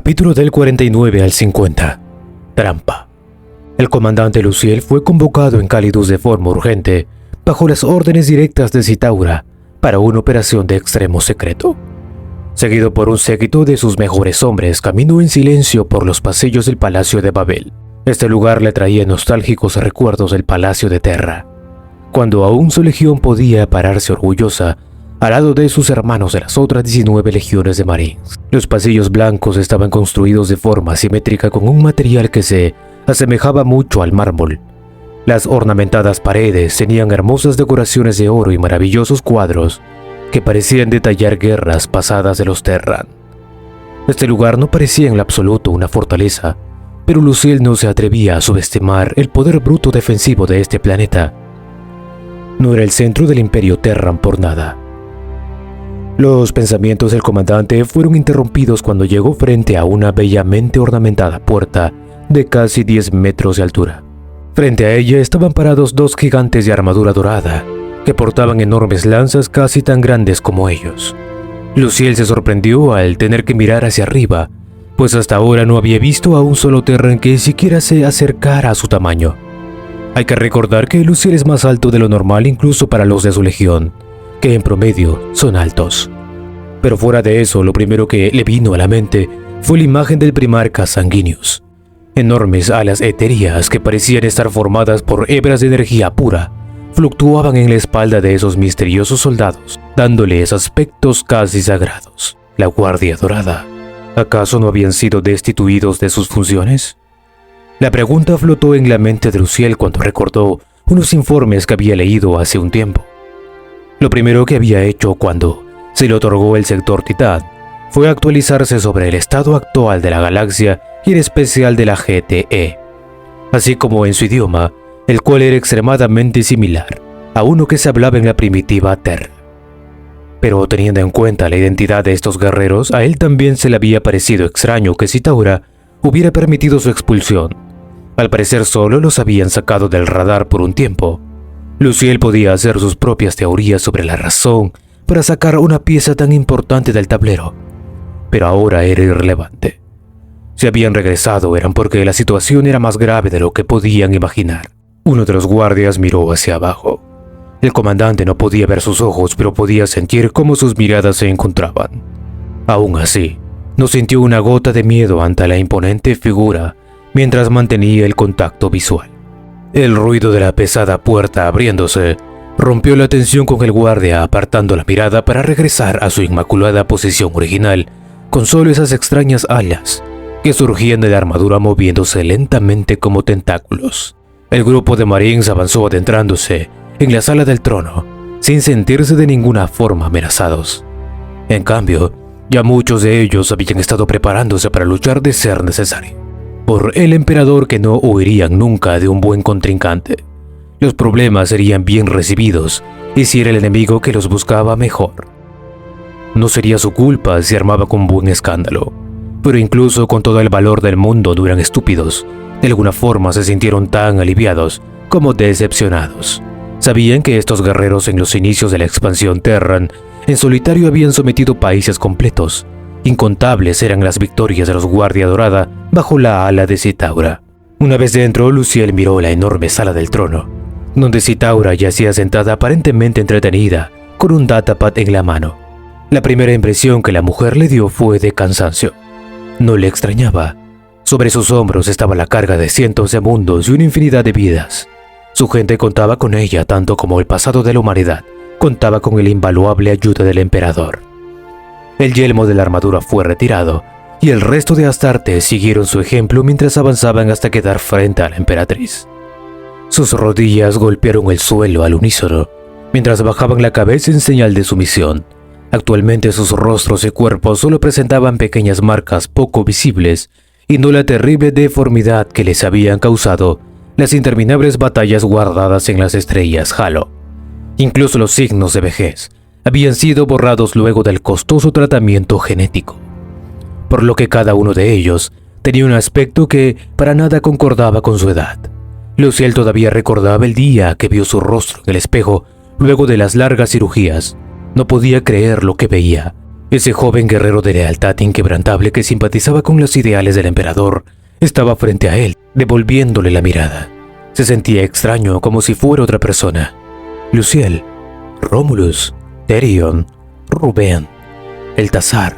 Capítulo del 49 al 50. Trampa. El comandante Luciel fue convocado en Calidus de forma urgente, bajo las órdenes directas de Citaura, para una operación de extremo secreto. Seguido por un séquito de sus mejores hombres, caminó en silencio por los pasillos del Palacio de Babel. Este lugar le traía nostálgicos recuerdos del Palacio de Terra, cuando aún su legión podía pararse orgullosa al lado de sus hermanos de las otras 19 legiones de Marines. Los pasillos blancos estaban construidos de forma simétrica con un material que se asemejaba mucho al mármol. Las ornamentadas paredes tenían hermosas decoraciones de oro y maravillosos cuadros que parecían detallar guerras pasadas de los Terran. Este lugar no parecía en lo absoluto una fortaleza, pero Luciel no se atrevía a subestimar el poder bruto defensivo de este planeta. No era el centro del Imperio Terran por nada. Los pensamientos del comandante fueron interrumpidos cuando llegó frente a una bellamente ornamentada puerta de casi 10 metros de altura. Frente a ella estaban parados dos gigantes de armadura dorada, que portaban enormes lanzas casi tan grandes como ellos. Luciel se sorprendió al tener que mirar hacia arriba, pues hasta ahora no había visto a un solo Terran que siquiera se acercara a su tamaño. Hay que recordar que Luciel es más alto de lo normal incluso para los de su legión, que en promedio son altos. Pero fuera de eso, lo primero que le vino a la mente fue la imagen del primarca Sanguinius. Enormes alas etéreas que parecían estar formadas por hebras de energía pura fluctuaban en la espalda de esos misteriosos soldados, dándoles aspectos casi sagrados. La Guardia Dorada. ¿Acaso no habían sido destituidos de sus funciones? La pregunta flotó en la mente de Luciel cuando recordó unos informes que había leído hace un tiempo. Lo primero que había hecho cuando se le otorgó el sector Titán fue actualizarse sobre el estado actual de la galaxia y en especial de la GTE, así como en su idioma, el cual era extremadamente similar a uno que se hablaba en la primitiva Terra. Pero teniendo en cuenta la identidad de estos guerreros, a él también se le había parecido extraño que Citaura hubiera permitido su expulsión. Al parecer solo los habían sacado del radar por un tiempo. Luciel podía hacer sus propias teorías sobre la razón para sacar una pieza tan importante del tablero, pero ahora era irrelevante. Si habían regresado eran porque la situación era más grave de lo que podían imaginar. Uno de los guardias miró hacia abajo. El comandante no podía ver sus ojos, pero podía sentir cómo sus miradas se encontraban. Aún así, no sintió una gota de miedo ante la imponente figura mientras mantenía el contacto visual. El ruido de la pesada puerta abriéndose rompió la tensión con el guardia apartando la mirada para regresar a su inmaculada posición original con solo esas extrañas alas que surgían de la armadura moviéndose lentamente como tentáculos. El grupo de Marines avanzó adentrándose en la sala del trono sin sentirse de ninguna forma amenazados. En cambio, ya muchos de ellos habían estado preparándose para luchar de ser necesario. Por el emperador que no huirían nunca de un buen contrincante. Los problemas serían bien recibidos y si era el enemigo que los buscaba mejor. No sería su culpa si armaba con buen escándalo, pero incluso con todo el valor del mundo no eran estúpidos. De alguna forma se sintieron tan aliviados como decepcionados. Sabían que estos guerreros en los inicios de la expansión Terran en solitario habían sometido países completos. Incontables eran las victorias de los Guardia Dorada bajo la ala de Citaura. Una vez dentro, Luciel miró la enorme sala del trono, donde Citaura yacía sentada aparentemente entretenida, con un datapad en la mano. La primera impresión que la mujer le dio fue de cansancio. No le extrañaba. Sobre sus hombros estaba la carga de cientos de mundos y una infinidad de vidas. Su gente contaba con ella tanto como el pasado de la humanidad contaba con la invaluable ayuda del emperador. El yelmo de la armadura fue retirado, y el resto de Astartes siguieron su ejemplo mientras avanzaban hasta quedar frente a la emperatriz. Sus rodillas golpearon el suelo al unísono, mientras bajaban la cabeza en señal de sumisión. Actualmente sus rostros y cuerpos solo presentaban pequeñas marcas poco visibles, y no la terrible deformidad que les habían causado las interminables batallas guardadas en las estrellas Halo. Incluso los signos de vejez habían sido borrados luego del costoso tratamiento genético, por lo que cada uno de ellos tenía un aspecto que para nada concordaba con su edad. Luciel todavía recordaba el día que vio su rostro en el espejo luego de las largas cirugías. No podía creer lo que veía. Ese joven guerrero de lealtad inquebrantable que simpatizaba con los ideales del emperador estaba frente a él, devolviéndole la mirada. Se sentía extraño, como si fuera otra persona. Luciel, Romulus, Therion, Rubén, Eltazar.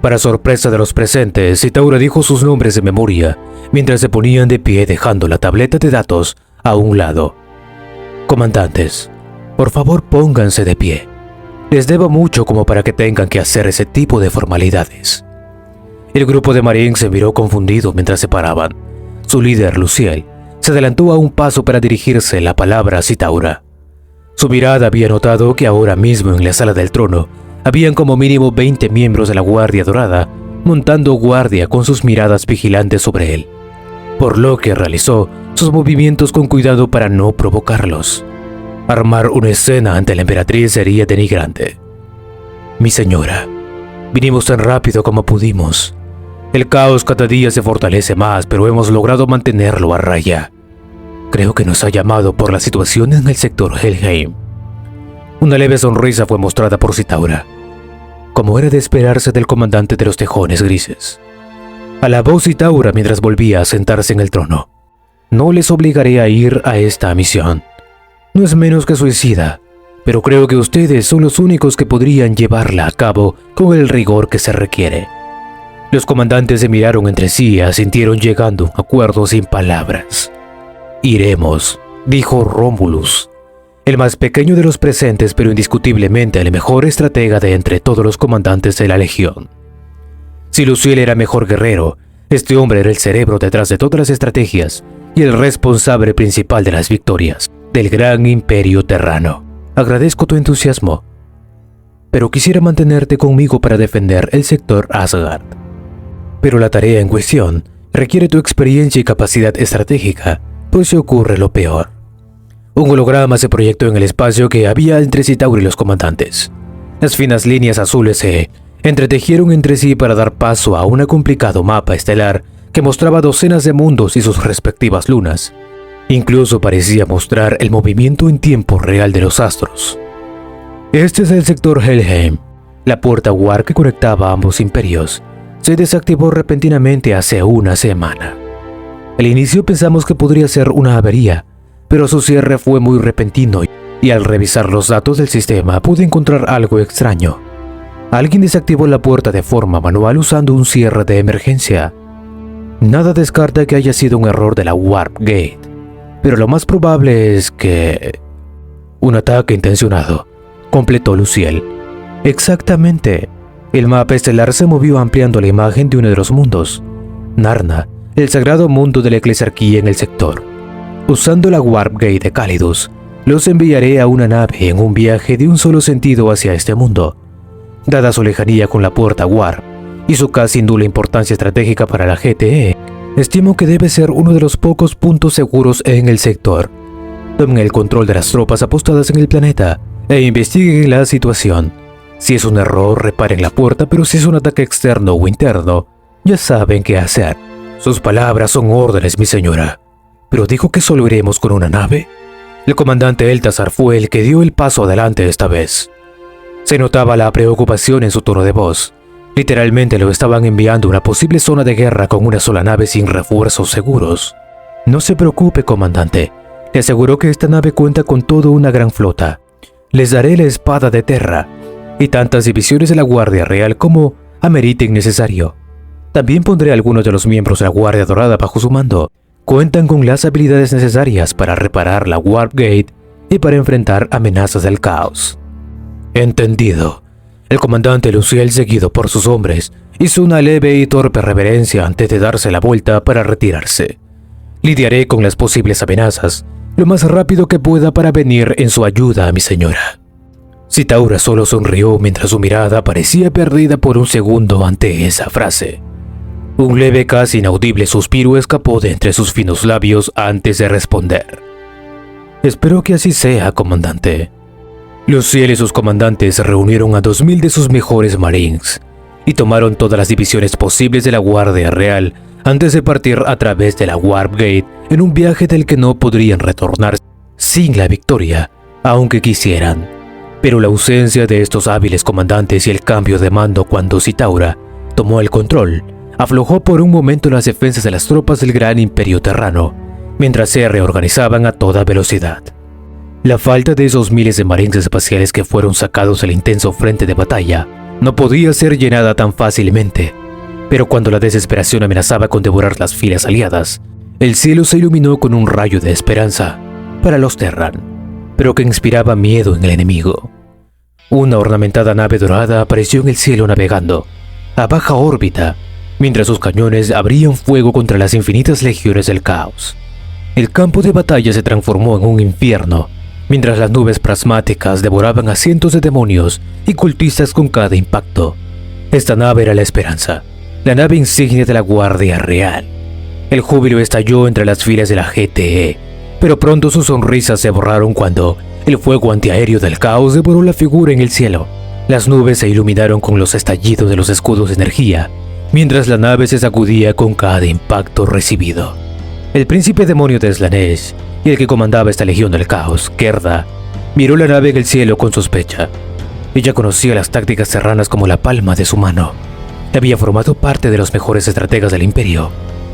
Para sorpresa de los presentes, Citaura dijo sus nombres de memoria, mientras se ponían de pie dejando la tableta de datos a un lado. Comandantes, por favor pónganse de pie. Les debo mucho como para que tengan que hacer ese tipo de formalidades. El grupo de marines se miró confundido mientras se paraban. Su líder, Luciel, se adelantó a un paso para dirigirse la palabra a Citaura. Su mirada había notado que ahora mismo en la sala del trono habían como mínimo 20 miembros de la Guardia Dorada montando guardia con sus miradas vigilantes sobre él, por lo que realizó sus movimientos con cuidado para no provocarlos. Armar una escena ante la emperatriz sería denigrante. Mi señora, vinimos tan rápido como pudimos. El caos cada día se fortalece más, pero hemos logrado mantenerlo a raya. Creo que nos ha llamado por la situación en el sector Helheim. Una leve sonrisa fue mostrada por Citaura, como era de esperarse del comandante de los tejones grises. Alabó Citaura mientras volvía a sentarse en el trono. No les obligaré a ir a esta misión. No es menos que suicida, pero creo que ustedes son los únicos que podrían llevarla a cabo con el rigor que se requiere. Los comandantes se miraron entre sí y asintieron llegando a un acuerdo sin palabras. Iremos, dijo Romulus, el más pequeño de los presentes pero indiscutiblemente el mejor estratega de entre todos los comandantes de la legión. Si Luciel era mejor guerrero, este hombre era el cerebro detrás de todas las estrategias y el responsable principal de las victorias del gran imperio terrano. Agradezco tu entusiasmo, pero quisiera mantenerte conmigo para defender el sector Asgard. Pero la tarea en cuestión requiere tu experiencia y capacidad estratégica, pues se ocurre lo peor. Un holograma se proyectó en el espacio que había entre Citaura y los comandantes. Las finas líneas azules se entretejieron entre sí para dar paso a un complicado mapa estelar que mostraba docenas de mundos y sus respectivas lunas. Incluso parecía mostrar el movimiento en tiempo real de los astros. Este es el sector Helheim. La puerta Warp que conectaba a ambos imperios se desactivó repentinamente hace una semana. Al inicio pensamos que podría ser una avería, pero su cierre fue muy repentino y al revisar los datos del sistema pude encontrar algo extraño. Alguien desactivó la puerta de forma manual usando un cierre de emergencia. Nada descarta que haya sido un error de la Warp Gate, pero lo más probable es que... un ataque intencionado, completó Luciel. Exactamente. El mapa estelar se movió ampliando la imagen de uno de los mundos, Narna, el sagrado mundo de la eclesiarquía en el sector. Usando la Warp Gate de Calidus, los enviaré a una nave en un viaje de un solo sentido hacia este mundo. Dada su lejanía con la puerta Warp y su casi nula importancia estratégica para la GTE, estimo que debe ser uno de los pocos puntos seguros en el sector. Tomen el control de las tropas apostadas en el planeta e investiguen la situación. Si es un error, reparen la puerta, pero si es un ataque externo o interno, ya saben qué hacer. Sus palabras son órdenes, mi señora. ¿Pero dijo que solo iremos con una nave? El comandante Eltazar fue el que dio el paso adelante esta vez. Se notaba la preocupación en su tono de voz. Literalmente lo estaban enviando a una posible zona de guerra con una sola nave sin refuerzos seguros. No se preocupe, comandante. Le aseguró que esta nave cuenta con toda una gran flota. Les daré la espada de Terra y tantas divisiones de la Guardia Real como ameriten necesario. También pondré a algunos de los miembros de la Guardia Dorada bajo su mando. Cuentan con las habilidades necesarias para reparar la Warp Gate y para enfrentar amenazas del caos. Entendido. El comandante Luciel, seguido por sus hombres, hizo una leve y torpe reverencia antes de darse la vuelta para retirarse. Lidiaré con las posibles amenazas lo más rápido que pueda para venir en su ayuda a mi señora. Citaura solo sonrió mientras su mirada parecía perdida por un segundo ante esa frase. Un leve, casi inaudible suspiro escapó de entre sus finos labios antes de responder. Espero que así sea, comandante. Luciel y sus comandantes reunieron a 2000 de sus mejores marines y tomaron todas las divisiones posibles de la Guardia Real antes de partir a través de la Warp Gate en un viaje del que no podrían retornar sin la victoria, aunque quisieran. Pero la ausencia de estos hábiles comandantes y el cambio de mando cuando Citaura tomó el control aflojó por un momento las defensas de las tropas del gran imperio terrano, mientras se reorganizaban a toda velocidad. La falta de esos miles de marines espaciales que fueron sacados del intenso frente de batalla no podía ser llenada tan fácilmente, pero cuando la desesperación amenazaba con devorar las filas aliadas, el cielo se iluminó con un rayo de esperanza para los Terran, pero que inspiraba miedo en el enemigo. Una ornamentada nave dorada apareció en el cielo navegando a baja órbita, mientras sus cañones abrían fuego contra las infinitas legiones del caos. El campo de batalla se transformó en un infierno, mientras las nubes plasmáticas devoraban a cientos de demonios y cultistas con cada impacto. Esta nave era la Esperanza, la nave insignia de la Guardia Real. El júbilo estalló entre las filas de la GTE, pero pronto sus sonrisas se borraron cuando el fuego antiaéreo del caos devoró la figura en el cielo. Las nubes se iluminaron con los estallidos de los escudos de energía, mientras la nave se sacudía con cada impacto recibido. El príncipe demonio de Slanesh y el que comandaba esta legión del caos, Gerda, miró la nave en el cielo con sospecha. Ella conocía las tácticas terranas como la palma de su mano. Había formado parte de los mejores estrategas del imperio.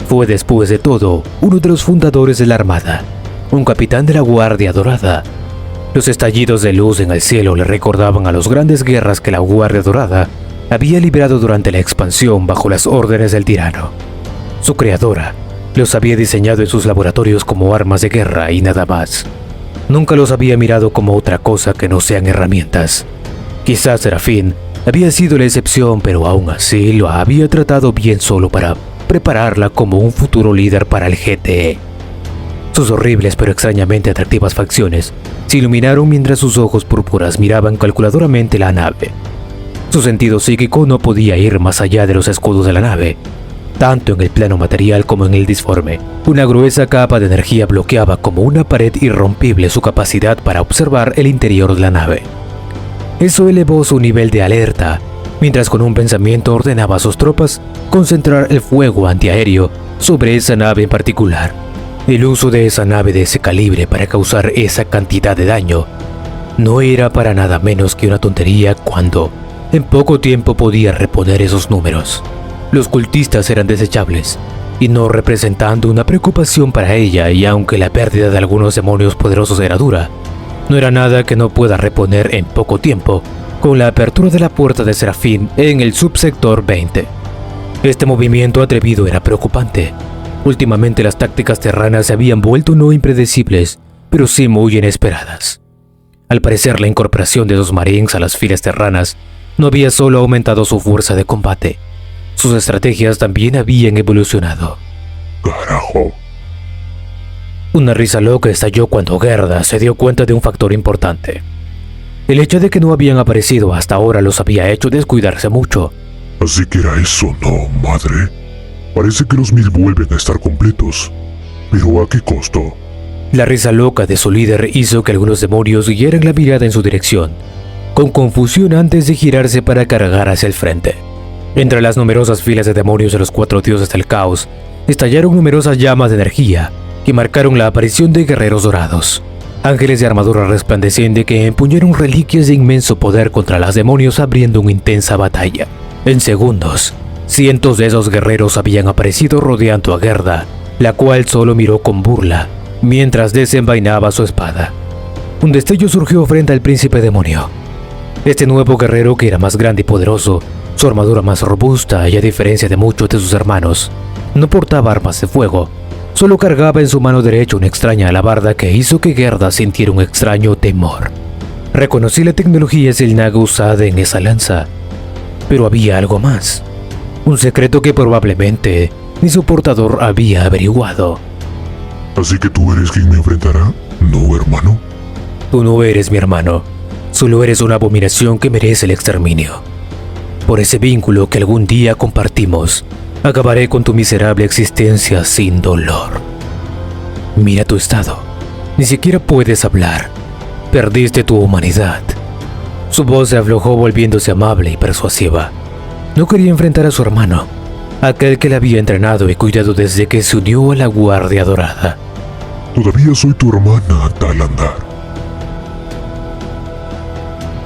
Fue después de todo uno de los fundadores de la armada, un capitán de la Guardia Dorada. Los estallidos de luz en el cielo le recordaban a las grandes guerras que la Guardia Dorada había librado durante la expansión bajo las órdenes del tirano. Su creadora los había diseñado en sus laboratorios como armas de guerra y nada más. Nunca los había mirado como otra cosa que no sean herramientas. Quizás Serafín había sido la excepción, pero aún así lo había tratado bien solo para prepararla como un futuro líder para el GTE. Sus horribles pero extrañamente atractivas facciones se iluminaron mientras sus ojos púrpuras miraban calculadoramente la nave. Su sentido psíquico no podía ir más allá de los escudos de la nave, tanto en el plano material como en el disforme. Una gruesa capa de energía bloqueaba como una pared irrompible su capacidad para observar el interior de la nave. Eso elevó su nivel de alerta, mientras con un pensamiento ordenaba a sus tropas concentrar el fuego antiaéreo sobre esa nave en particular. El uso de esa nave de ese calibre para causar esa cantidad de daño no era para nada menos que una tontería cuando en poco tiempo podía reponer esos números. Los cultistas eran desechables y no representando una preocupación para ella, y aunque la pérdida de algunos demonios poderosos era dura, no era nada que no pueda reponer en poco tiempo con la apertura de la puerta de Serafín en el subsector 20. Este movimiento atrevido era preocupante. Últimamente las tácticas terranas se habían vuelto no impredecibles, pero sí muy inesperadas. Al parecer la incorporación de los marines a las filas terranas no había solo aumentado su fuerza de combate, sus estrategias también habían evolucionado. ¡Carajo! Una risa loca estalló cuando Gerda se dio cuenta de un factor importante. El hecho de que no habían aparecido hasta ahora los había hecho descuidarse mucho. Así que era eso, ¿no, madre? Parece que los 1000 vuelven a estar completos. ¿Pero a qué costo? La risa loca de su líder hizo que algunos demonios guiaran la mirada en su dirección, con confusión antes de girarse para cargar hacia el frente. Entre las numerosas filas de demonios de los 4 dioses del caos, estallaron numerosas llamas de energía que marcaron la aparición de guerreros dorados, ángeles de armadura resplandeciente que empuñaron reliquias de inmenso poder contra los demonios abriendo una intensa batalla. En segundos, cientos de esos guerreros habían aparecido rodeando a Gerda, la cual solo miró con burla mientras desenvainaba su espada. Un destello surgió frente al príncipe demonio. Este nuevo guerrero, que era más grande y poderoso, su armadura más robusta y a diferencia de muchos de sus hermanos, no portaba armas de fuego, solo cargaba en su mano derecha una extraña alabarda que hizo que Gerda sintiera un extraño temor. Reconocí la tecnología Xel'Naga usada en esa lanza, pero había algo más, un secreto que probablemente ni su portador había averiguado. ¿Así que tú eres quien me enfrentará, no, hermano? Tú no eres mi hermano, solo eres una abominación que merece el exterminio. Por ese vínculo que algún día compartimos, acabaré con tu miserable existencia sin dolor. Mira tu estado. Ni siquiera puedes hablar. Perdiste tu humanidad. Su voz se aflojó volviéndose amable y persuasiva. No quería enfrentar a su hermano, aquel que la había entrenado y cuidado desde que se unió a la Guardia Dorada. Todavía soy tu hermana, Talandar.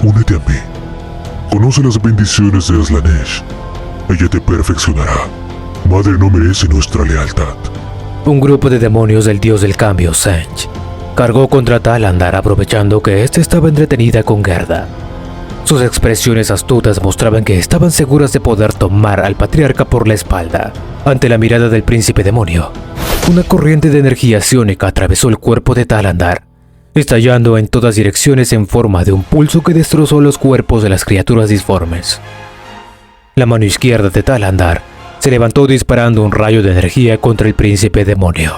únete a mí. Conoce las bendiciones de Slanesh. Ella te perfeccionará. Madre no merece nuestra lealtad. Un grupo de demonios del dios del cambio, Sench, cargó contra Talandar aprovechando que éste estaba entretenida con Gerda. Sus expresiones astutas mostraban que estaban seguras de poder tomar al patriarca por la espalda. Ante la mirada del príncipe demonio, una corriente de energía psiónica atravesó el cuerpo de Talandar, estallando en todas direcciones en forma de un pulso que destrozó los cuerpos de las criaturas disformes. La mano izquierda de Talandar se levantó disparando un rayo de energía contra el príncipe demonio.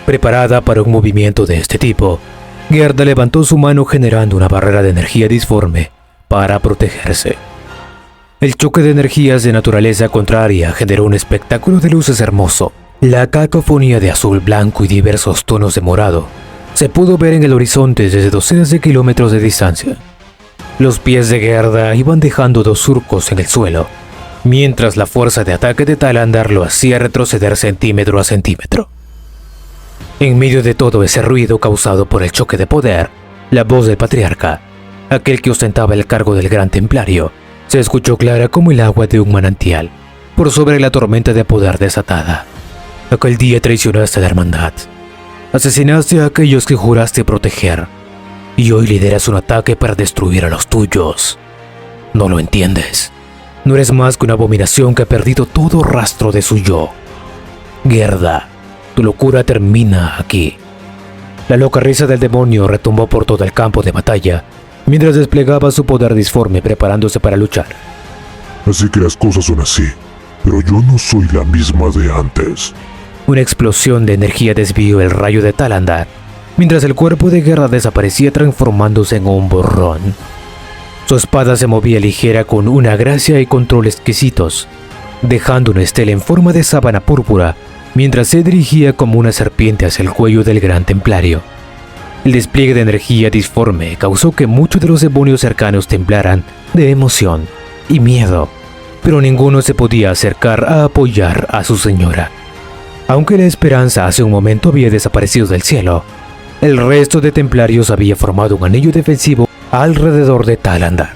Preparada para un movimiento de este tipo, Gerda levantó su mano generando una barrera de energía disforme para protegerse. El choque de energías de naturaleza contraria generó un espectáculo de luces hermoso. La cacofonía de azul, blanco y diversos tonos de morado se pudo ver en el horizonte desde docenas de kilómetros de distancia. Los pies de Gerda iban dejando 2 surcos en el suelo, mientras la fuerza de ataque de Talandar lo hacía retroceder centímetro a centímetro. En medio de todo ese ruido causado por el choque de poder, la voz del patriarca, aquel que ostentaba el cargo del gran templario, se escuchó clara como el agua de un manantial, por sobre la tormenta de poder desatada. Aquel día traicionaste a la hermandad. Asesinaste a aquellos que juraste proteger, y hoy lideras un ataque para destruir a los tuyos. ¿No lo entiendes? No eres más que una abominación que ha perdido todo rastro de su yo. Gerda, tu locura termina aquí. La loca risa del demonio retumbó por todo el campo de batalla, mientras desplegaba su poder disforme preparándose para luchar. Así que las cosas son así, pero yo no soy la misma de antes. Una explosión de energía desvió el rayo de Talandar, mientras el cuerpo de Gerda desaparecía transformándose en un borrón. Su espada se movía ligera con una gracia y control exquisitos, dejando una estela en forma de sábana púrpura, mientras se dirigía como una serpiente hacia el cuello del gran templario. El despliegue de energía disforme causó que muchos de los demonios cercanos temblaran de emoción y miedo, pero ninguno se podía acercar a apoyar a su señora. Aunque la esperanza hace un momento había desaparecido del cielo, el resto de templarios había formado un anillo defensivo alrededor de Talandar.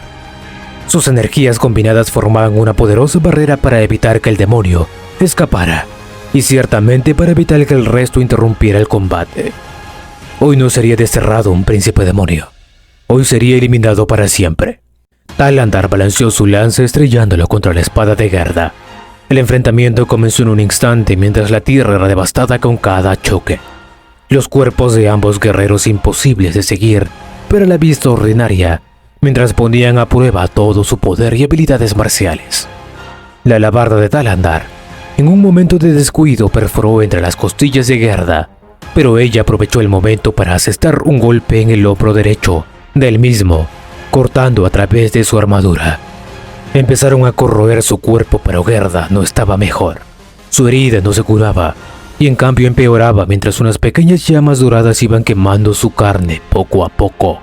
Sus energías combinadas formaban una poderosa barrera para evitar que el demonio escapara, y ciertamente para evitar que el resto interrumpiera el combate. Hoy no sería desterrado un príncipe demonio. Hoy sería eliminado para siempre. Talandar balanceó su lanza estrellándolo contra la espada de Gerda. El enfrentamiento comenzó en un instante mientras la tierra era devastada con cada choque. Los cuerpos de ambos guerreros imposibles de seguir, pero a la vista ordinaria, mientras ponían a prueba todo su poder y habilidades marciales. La alabarda de Talandar, en un momento de descuido, perforó entre las costillas de Gerda, pero ella aprovechó el momento para asestar un golpe en el hombro derecho del mismo, cortando a través de su armadura. Empezaron a corroer su cuerpo, pero Gerda no estaba mejor. Su herida no se curaba, y en cambio empeoraba mientras unas pequeñas llamas doradas iban quemando su carne poco a poco.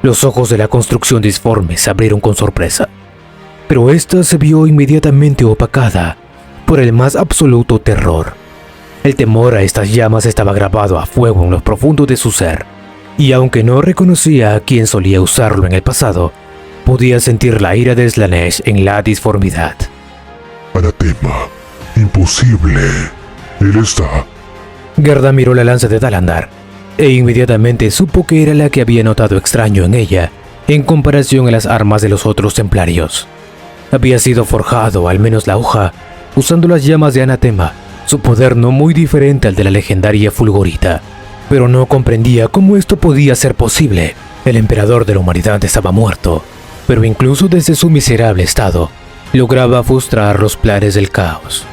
Los ojos de la construcción disforme se abrieron con sorpresa, pero ésta se vio inmediatamente opacada por el más absoluto terror. El temor a estas llamas estaba grabado a fuego en lo profundo de su ser, y aunque no reconocía a quien solía usarlo en el pasado, podía sentir la ira de Slanesh en la disformidad. Anatema, imposible. Él está. Gerda miró la lanza de Talandar, e inmediatamente supo que era la que había notado extraño en ella, en comparación a las armas de los otros templarios. Había sido forjado, al menos la hoja, usando las llamas de Anatema, su poder no muy diferente al de la legendaria Fulgorita, pero no comprendía cómo esto podía ser posible. El emperador de la humanidad estaba muerto, pero incluso desde su miserable estado, lograba frustrar los planes del caos.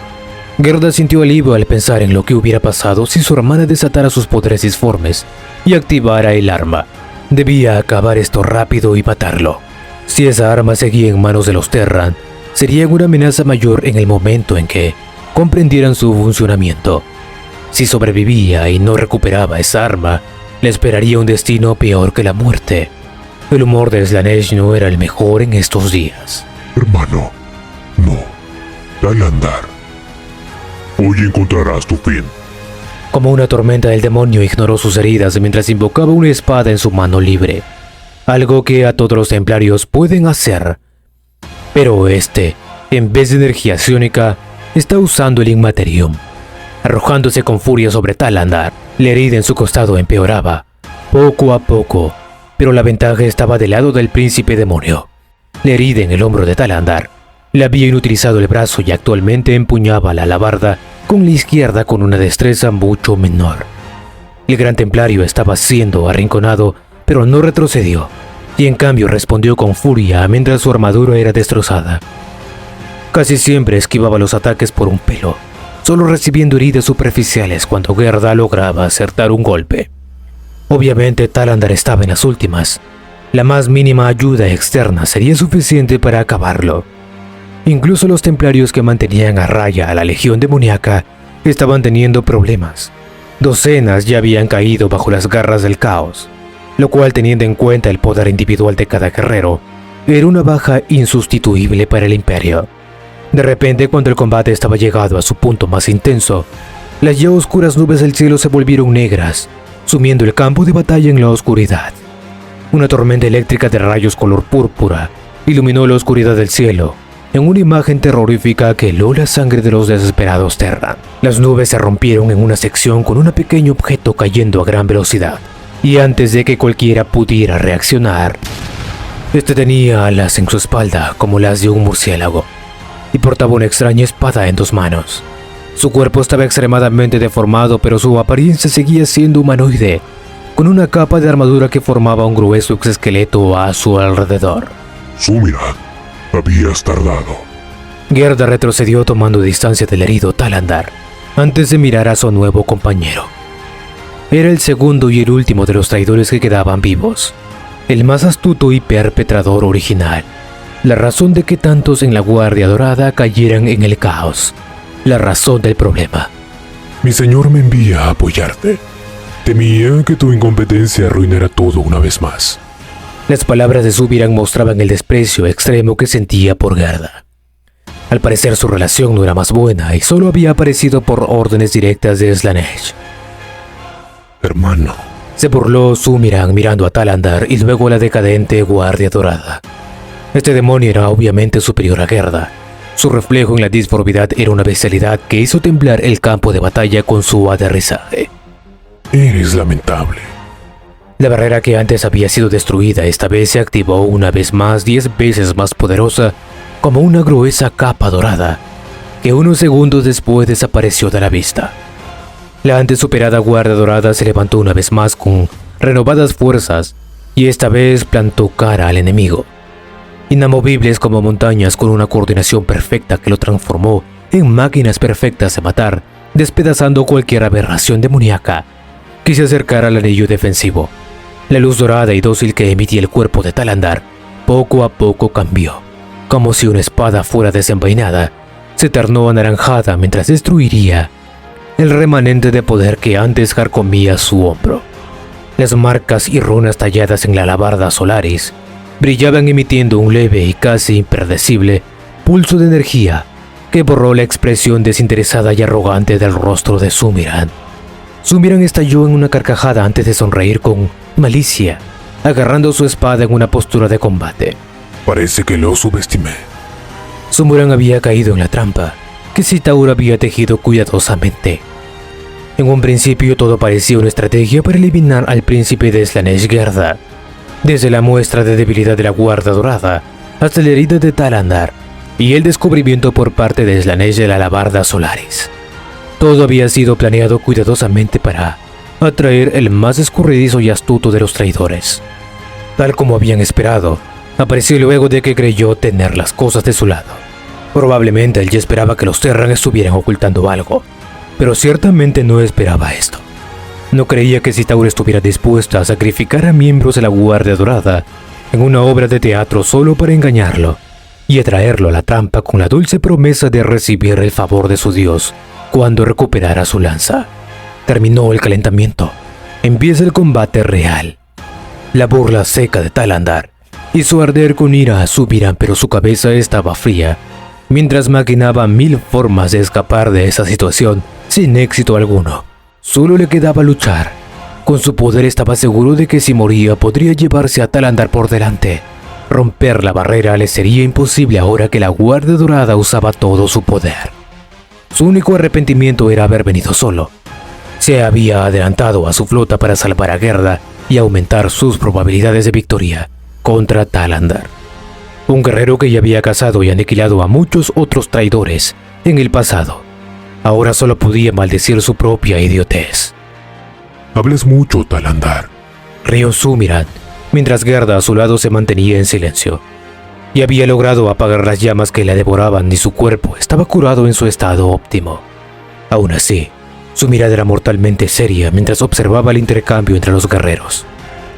Gerda sintió alivio al pensar en lo que hubiera pasado si su hermana desatara sus poderes disformes y activara el arma. Debía acabar esto rápido y matarlo. Si esa arma seguía en manos de los Terran, sería una amenaza mayor en el momento en que comprendieran su funcionamiento. Si sobrevivía y no recuperaba esa arma, le esperaría un destino peor que la muerte. El humor de Slanesh no era el mejor en estos días. Hermano, no. Talandar. Hoy encontrarás tu fin. Como una tormenta, el demonio ignoró sus heridas mientras invocaba una espada en su mano libre. algo que a todos los templarios pueden hacer. Pero en vez de energía psiónica, está usando el Inmaterium. Arrojándose con furia sobre Talandar, la herida en su costado empeoraba, poco a poco, pero la ventaja estaba del lado del príncipe demonio. La herida en el hombro de Talandar le había inutilizado el brazo y actualmente empuñaba la alabarda con la izquierda con una destreza mucho menor. El gran templario estaba siendo arrinconado, pero no retrocedió, y en cambio respondió con furia mientras su armadura era destrozada. Casi siempre esquivaba los ataques por un pelo, solo recibiendo heridas superficiales cuando Gerda lograba acertar un golpe. Obviamente Talandar estaba en las últimas. La más mínima ayuda externa sería suficiente para acabarlo. Incluso los templarios que mantenían a raya a la legión demoníaca estaban teniendo problemas. Docenas ya habían caído bajo las garras del caos, lo cual, teniendo en cuenta el poder individual de cada guerrero, era una baja insustituible para el imperio. De repente, cuando el combate estaba llegado a su punto más intenso, las ya oscuras nubes del cielo se volvieron negras, sumiendo el campo de batalla en la oscuridad. Una tormenta eléctrica de rayos color púrpura iluminó la oscuridad del cielo, en una imagen terrorífica que heló la sangre de los desesperados Terran. Las nubes se rompieron en una sección con un pequeño objeto cayendo a gran velocidad, y antes de que cualquiera pudiera reaccionar, tenía alas en su espalda como las de un murciélago, y portaba una extraña espada en 2 manos. Su cuerpo estaba extremadamente deformado, pero su apariencia seguía siendo humanoide, con una capa de armadura que formaba un grueso exoesqueleto a su alrededor. Sumira, habías tardado. Gerda retrocedió tomando distancia del herido Talandar, antes de mirar a su nuevo compañero. Era el segundo y el último de los traidores que quedaban vivos, el más astuto y perpetrador original, la razón de que tantos en la Guardia Dorada cayeran en el caos, la razón del problema. Mi señor me envía a apoyarte. Temía que tu incompetencia arruinara todo una vez más. Las palabras de Subiran mostraban el desprecio extremo que sentía por Gerda. Al parecer su relación no era más buena y solo había aparecido por órdenes directas de Slaanesh. Hermano, se burló Sumiran mirando a Talandar y luego a la decadente Guardia Dorada. Este demonio era obviamente superior a Gerda. Su reflejo en la disformidad era una bestialidad que hizo temblar el campo de batalla con su aterrizaje. Eres lamentable. La barrera que antes había sido destruida esta vez se activó una vez más 10 veces más poderosa, como una gruesa capa dorada, que unos segundos después desapareció de la vista. La antes superada Guardia Dorada se levantó una vez más con renovadas fuerzas y esta vez plantó cara al enemigo. Inamovibles como montañas, con una coordinación perfecta que lo transformó en máquinas perfectas de matar, despedazando cualquier aberración demoníaca que se acercara al anillo defensivo. La luz dorada y dócil que emitía el cuerpo de Talandar poco a poco cambió, como si una espada fuera desenvainada, se tornó anaranjada mientras destruiría el remanente de poder que antes carcomía su hombro. Las marcas y runas talladas en la alabarda Solaris brillaban emitiendo un leve y casi impredecible pulso de energía que borró la expresión desinteresada y arrogante del rostro de Sumiran. Sumiran estalló en una carcajada antes de sonreír con malicia, agarrando su espada en una postura de combate. Parece que lo subestimé. Sumiran había caído en la trampa que Citaur había tejido cuidadosamente. En un principio todo parecía una estrategia para eliminar al príncipe de Slaanesh Gerda, desde la muestra de debilidad de la Guardia Dorada hasta la herida de Talandar y el descubrimiento por parte de Slaanesh de la alabarda Solaris. Todo había sido planeado cuidadosamente para atraer el más escurridizo y astuto de los traidores. Tal como habían esperado, apareció luego de que creyó tener las cosas de su lado. Probablemente él ya esperaba que los Terran estuvieran ocultando algo, pero ciertamente no esperaba esto. No creía que Citaur estuviera dispuesta a sacrificar a miembros de la Guardia Dorada en una obra de teatro solo para engañarlo y atraerlo a la trampa con la dulce promesa de recibir el favor de su dios cuando recuperara su lanza. Terminó el calentamiento. Empieza el combate real. La burla seca de Talandar hizo arder con ira a Subiran, pero su cabeza estaba fría, mientras maquinaba 1000 formas de escapar de esa situación sin éxito alguno. Solo le quedaba luchar. Con su poder estaba seguro de que si moría podría llevarse a Talander por delante. Romper la barrera le sería imposible ahora que la Guardia Dorada usaba todo su poder. Su único arrepentimiento era haber venido solo. Se había adelantado a su flota para salvar a Gerda y aumentar sus probabilidades de victoria contra Talander. Un guerrero que ya había cazado y aniquilado a muchos otros traidores en el pasado. Ahora solo podía maldecir su propia idiotez. Hablas mucho, Talander, rió Sumirand, mientras Gerda a su lado se mantenía en silencio. Y había logrado apagar las llamas que la devoraban y su cuerpo estaba curado en su estado óptimo. Aún así, su mirada era mortalmente seria mientras observaba el intercambio entre los guerreros.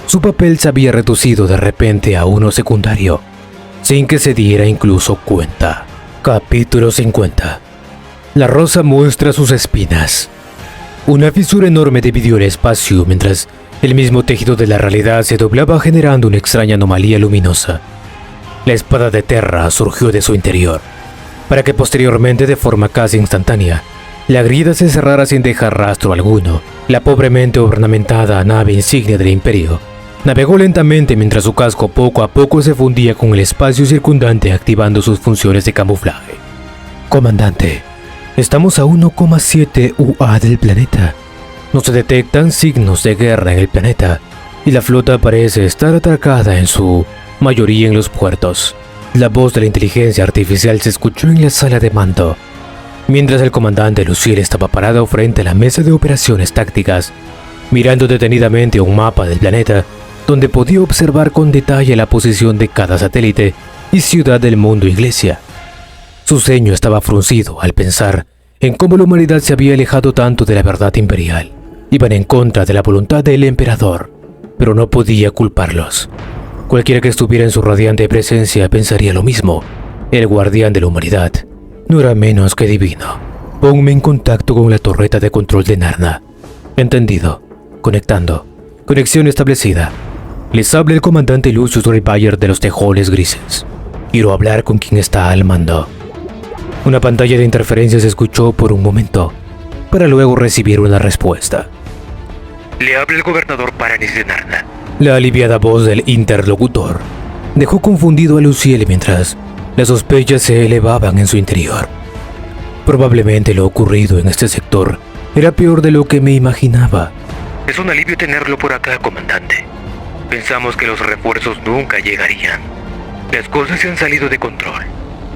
Su papel se había reducido de repente a uno secundario, sin que se diera incluso cuenta. Capítulo 50. La rosa muestra sus espinas. Una fisura enorme dividió el espacio mientras el mismo tejido de la realidad se doblaba generando una extraña anomalía luminosa. La espada de Terra surgió de su interior, para que posteriormente, de forma casi instantánea, la grieta se cerrara sin dejar rastro alguno. La pobremente ornamentada nave insignia del Imperio navegó lentamente mientras su casco poco a poco se fundía con el espacio circundante, activando sus funciones de camuflaje. Comandante, estamos a 1,7 UA del planeta. No se detectan signos de guerra en el planeta y la flota parece estar atracada en su mayoría en los puertos. La voz de la inteligencia artificial se escuchó en la sala de mando, mientras el comandante Luciel estaba parado frente a la mesa de operaciones tácticas, mirando detenidamente un mapa del planeta donde podía observar con detalle la posición de cada satélite y ciudad del mundo iglesia. Su ceño estaba fruncido al pensar en cómo la humanidad se había alejado tanto de la verdad imperial. Iban en contra de la voluntad del emperador, pero no podía culparlos. Cualquiera que estuviera en su radiante presencia pensaría lo mismo. El guardián de la humanidad no era menos que divino. Ponme en contacto con la torreta de control de Narna. Entendido. Conectando. Conexión establecida. Les habla el comandante Lucius Rebayer de los Tejoles Grises. Quiero hablar con quien está al mando. Una pantalla de interferencia se escuchó por un momento, para luego recibir una respuesta. Le habla el gobernador Paranis de Narna. La aliviada voz del interlocutor dejó confundido a Luciel mientras las sospechas se elevaban en su interior. Probablemente lo ocurrido en este sector era peor de lo que me imaginaba. Es un alivio tenerlo por acá, comandante. Pensamos que los refuerzos nunca llegarían. Las cosas se han salido de control.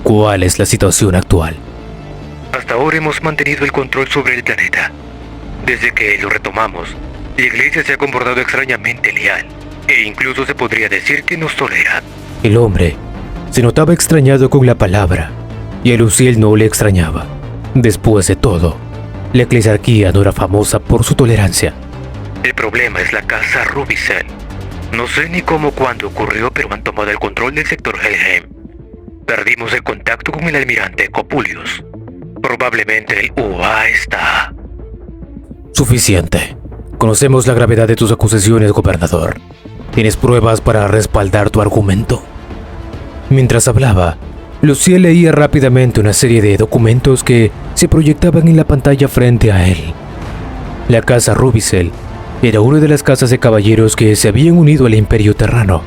¿Cuál es la situación actual? Hasta ahora hemos mantenido el control sobre el planeta. Desde que lo retomamos, la iglesia se ha comportado extrañamente leal, e incluso se podría decir que nos tolera. El hombre se notaba extrañado con la palabra, y a Luciel no le extrañaba. Después de todo, la eclesiarquía no era famosa por su tolerancia. El problema es la casa Rubicel. No sé ni cómo o cuándo ocurrió, pero han tomado el control del sector Helheim. Perdimos el contacto con el almirante Copulius. Probablemente el UA está... Suficiente. Conocemos la gravedad de tus acusaciones, gobernador. ¿Tienes pruebas para respaldar tu argumento? Mientras hablaba, Luciel leía rápidamente una serie de documentos que se proyectaban en la pantalla frente a él. La casa Rubicel era una de las casas de caballeros que se habían unido al Imperio Terrano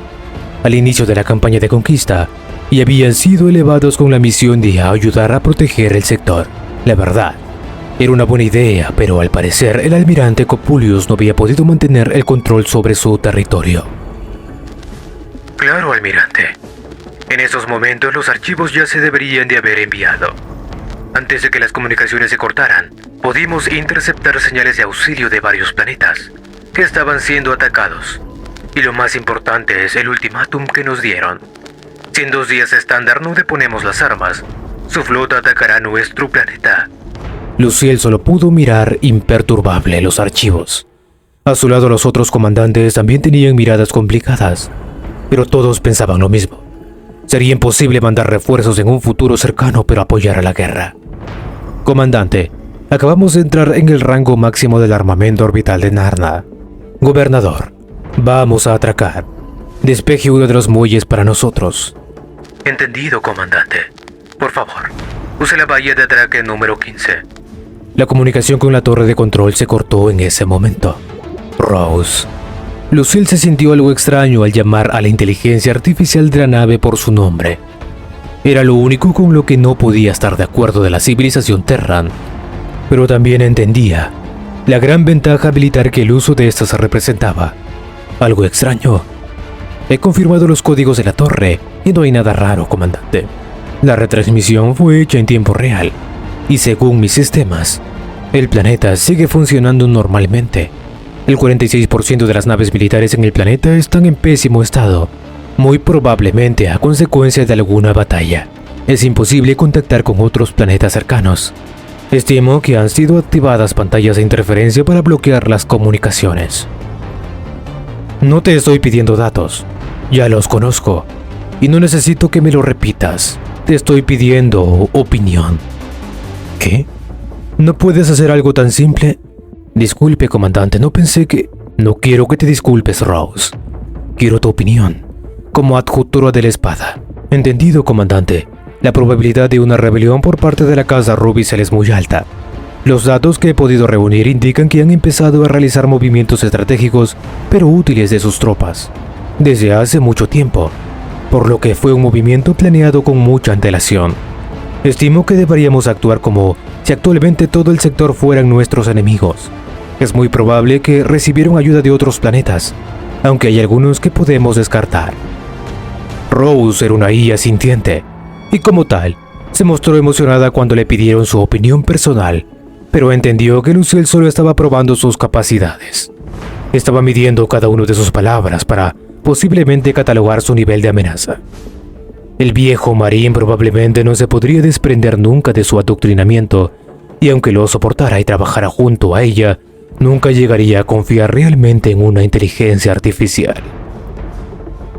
al inicio de la campaña de conquista y habían sido elevados con la misión de ayudar a proteger el sector. La verdad, era una buena idea, pero al parecer el almirante Copulius no había podido mantener el control sobre su territorio. Claro, almirante. En estos momentos los archivos ya se deberían de haber enviado. Antes de que las comunicaciones se cortaran, pudimos interceptar señales de auxilio de varios planetas que estaban siendo atacados. Y lo más importante es el ultimátum que nos dieron. Si en 2 días estándar no deponemos las armas, su flota atacará nuestro planeta. Luciel solo pudo mirar imperturbable los archivos. A su lado los otros comandantes también tenían miradas complicadas, pero todos pensaban lo mismo. Sería imposible mandar refuerzos en un futuro cercano, pero apoyar a la guerra. Comandante, acabamos de entrar en el rango máximo del armamento orbital de Narna. Gobernador, vamos a atracar. Despeje uno de los muelles para nosotros. Entendido, comandante. Por favor, use la bahía de atraque número 15. La comunicación con la torre de control se cortó en ese momento. Rose. Lucille se sintió algo extraño al llamar a la inteligencia artificial de la nave por su nombre. Era lo único con lo que no podía estar de acuerdo de la civilización Terran, pero también entendía la gran ventaja militar que el uso de estas representaba. Algo extraño. He confirmado los códigos de la torre y no hay nada raro, comandante. La retransmisión fue hecha en tiempo real y según mis sistemas, el planeta sigue funcionando normalmente. El 46% de las naves militares en el planeta están en pésimo estado, muy probablemente a consecuencia de alguna batalla. Es imposible contactar con otros planetas cercanos. Estimo que han sido activadas pantallas de interferencia para bloquear las comunicaciones. No te estoy pidiendo datos, ya los conozco, y no necesito que me lo repitas. Te estoy pidiendo opinión. ¿Qué? ¿No puedes hacer algo tan simple? Disculpe, comandante, no pensé que... No quiero que te disculpes, Rose. Quiero tu opinión, como adjutora de la espada. Entendido, comandante. La probabilidad de una rebelión por parte de la Casa Rubicel es muy alta. Los datos que he podido reunir indican que han empezado a realizar movimientos estratégicos, pero útiles de sus tropas, desde hace mucho tiempo, por lo que fue un movimiento planeado con mucha antelación. Estimo que deberíamos actuar como si actualmente todo el sector fueran nuestros enemigos. Es muy probable que recibieron ayuda de otros planetas, aunque hay algunos que podemos descartar. Rose era una IA sintiente, y como tal, se mostró emocionada cuando le pidieron su opinión personal, pero entendió que Lucille solo estaba probando sus capacidades. Estaba midiendo cada una de sus palabras para posiblemente catalogar su nivel de amenaza. El viejo marín probablemente no se podría desprender nunca de su adoctrinamiento, y aunque lo soportara y trabajara junto a ella, nunca llegaría a confiar realmente en una inteligencia artificial.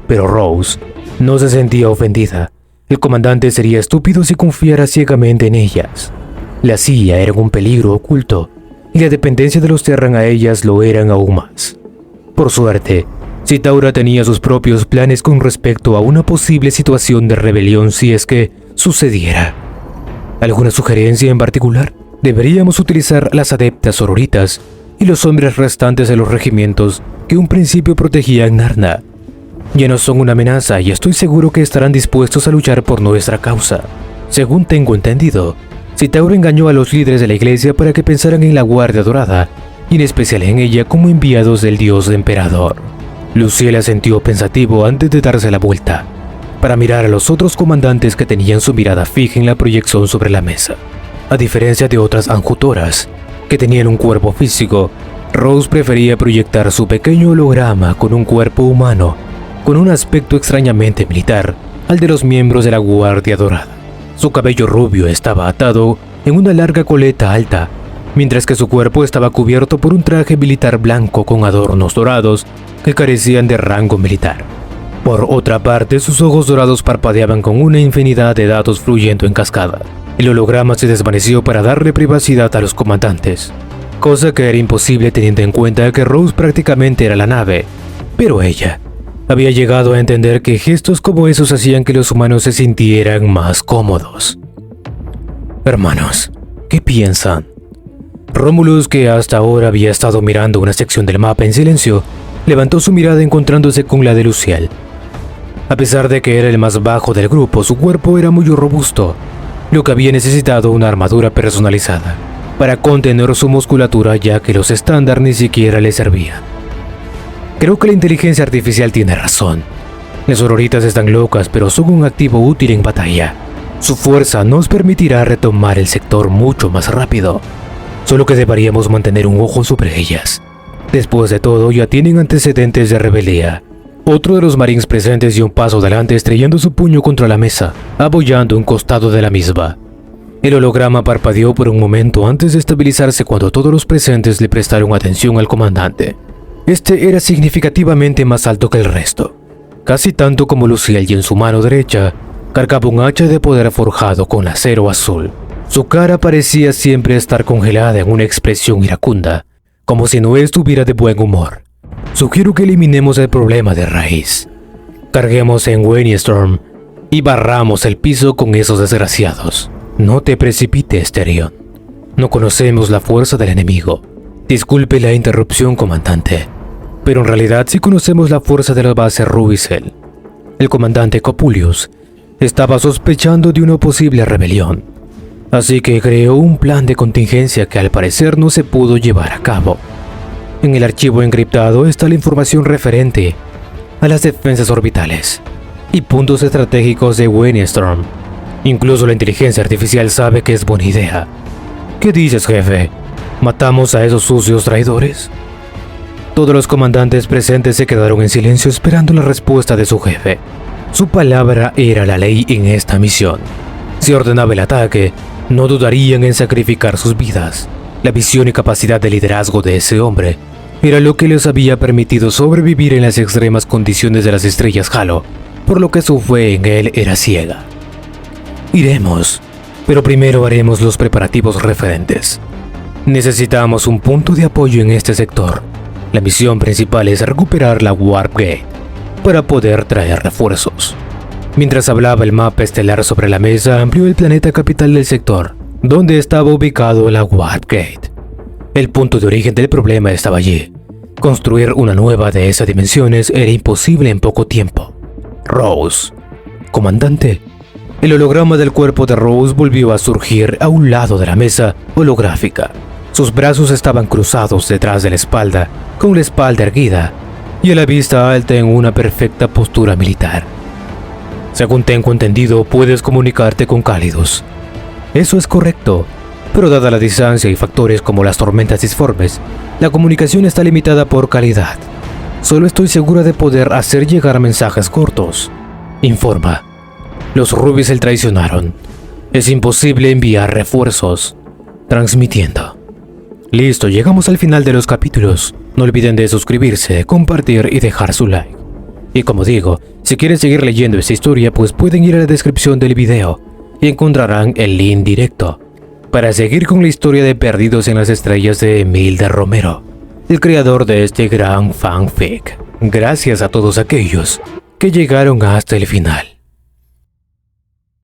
Pero Rose no se sentía ofendida. El comandante sería estúpido si confiara ciegamente en ellas. La CIA era un peligro oculto, y la dependencia de los Terran a ellas lo eran aún más. Por suerte, Chitaura tenía sus propios planes con respecto a una posible situación de rebelión si es que sucediera. ¿Alguna sugerencia en particular? Deberíamos utilizar las adeptas sororitas y los hombres restantes de los regimientos que un principio protegían Narna. Ya no son una amenaza y estoy seguro que estarán dispuestos a luchar por nuestra causa. Según tengo entendido, Chitaura engañó a los líderes de la iglesia para que pensaran en la Guardia Dorada, y en especial en ella como enviados del dios emperador. Lucille asentió pensativo antes de darse la vuelta, para mirar a los otros comandantes que tenían su mirada fija en la proyección sobre la mesa. A diferencia de otras anjutoras, que tenían un cuerpo físico, Rose prefería proyectar su pequeño holograma con un cuerpo humano, con un aspecto extrañamente militar, al de los miembros de la Guardia Dorada. Su cabello rubio estaba atado en una larga coleta alta, mientras que su cuerpo estaba cubierto por un traje militar blanco con adornos dorados que carecían de rango militar. Por otra parte, sus ojos dorados parpadeaban con una infinidad de datos fluyendo en cascada. El holograma se desvaneció para darle privacidad a los comandantes, cosa que era imposible teniendo en cuenta que Rose prácticamente era la nave, pero ella había llegado a entender que gestos como esos hacían que los humanos se sintieran más cómodos. Hermanos, ¿qué piensan? Romulus, que hasta ahora había estado mirando una sección del mapa en silencio, levantó su mirada encontrándose con la de Lucille. A pesar de que era el más bajo del grupo, su cuerpo era muy robusto, lo que había necesitado una armadura personalizada para contener su musculatura, ya que los estándar ni siquiera le servían. Creo que la inteligencia artificial tiene razón. Las sororitas están locas, pero son un activo útil en batalla. Su fuerza nos permitirá retomar el sector mucho más rápido. Solo que deberíamos mantener un ojo sobre ellas. Después de todo, ya tienen antecedentes de rebeldía. Otro de los marines presentes dio un paso adelante estrellando su puño contra la mesa, apoyando un costado de la misma. El holograma parpadeó por un momento antes de estabilizarse cuando todos los presentes le prestaron atención al comandante. Este era significativamente más alto que el resto, casi tanto como Lucille, y en su mano derecha cargaba un hacha de poder forjado con acero azul. Su cara parecía siempre estar congelada en una expresión iracunda, como si no estuviera de buen humor. Sugiero que eliminemos el problema de raíz. Carguemos en Wainstorm y barramos el piso con esos desgraciados. No te precipites, Therion. No conocemos la fuerza del enemigo. Disculpe la interrupción, comandante, pero en realidad sí conocemos la fuerza de la base Rubicel. El comandante Copulius estaba sospechando de una posible rebelión, así que creó un plan de contingencia que al parecer no se pudo llevar a cabo. En el archivo encriptado está la información referente a las defensas orbitales y puntos estratégicos de Windstorm. Incluso la inteligencia artificial sabe que es buena idea. ¿Qué dices, jefe? ¿Matamos a esos sucios traidores? Todos los comandantes presentes se quedaron en silencio esperando la respuesta de su jefe. Su palabra era la ley en esta misión. Si ordenaba el ataque, no dudarían en sacrificar sus vidas. La visión y capacidad de liderazgo de ese hombre era lo que les había permitido sobrevivir en las extremas condiciones de las estrellas Halo, por lo que su fe en él era ciega. Iremos, pero primero haremos los preparativos referentes. Necesitamos un punto de apoyo en este sector. La misión principal es recuperar la Warp Gate para poder traer refuerzos. Mientras hablaba, el mapa estelar sobre la mesa amplió el planeta capital del sector, donde estaba ubicado la Warp Gate. El punto de origen del problema estaba allí. Construir una nueva de esas dimensiones era imposible en poco tiempo. Rose, comandante. El holograma del cuerpo de Rose volvió a surgir a un lado de la mesa holográfica. Sus brazos estaban cruzados detrás de la espalda, con la espalda erguida y a la vista alta en una perfecta postura militar. Según tengo entendido, puedes comunicarte con cálidos. Eso es correcto, pero dada la distancia y factores como las tormentas disformes, la comunicación está limitada por calidad. Solo estoy segura de poder hacer llegar mensajes cortos. Informa. Los Rubicel traicionaron. Es imposible enviar refuerzos. Transmitiendo. Listo, llegamos al final de los capítulos. No olviden de suscribirse, compartir y dejar su like. Y como digo, si quieren seguir leyendo esta historia, pues pueden ir a la descripción del video y encontrarán el link directo para seguir con la historia de Perdidos en las Estrellas de Emil de Romero, el creador de este gran fanfic. Gracias a todos aquellos que llegaron hasta el final.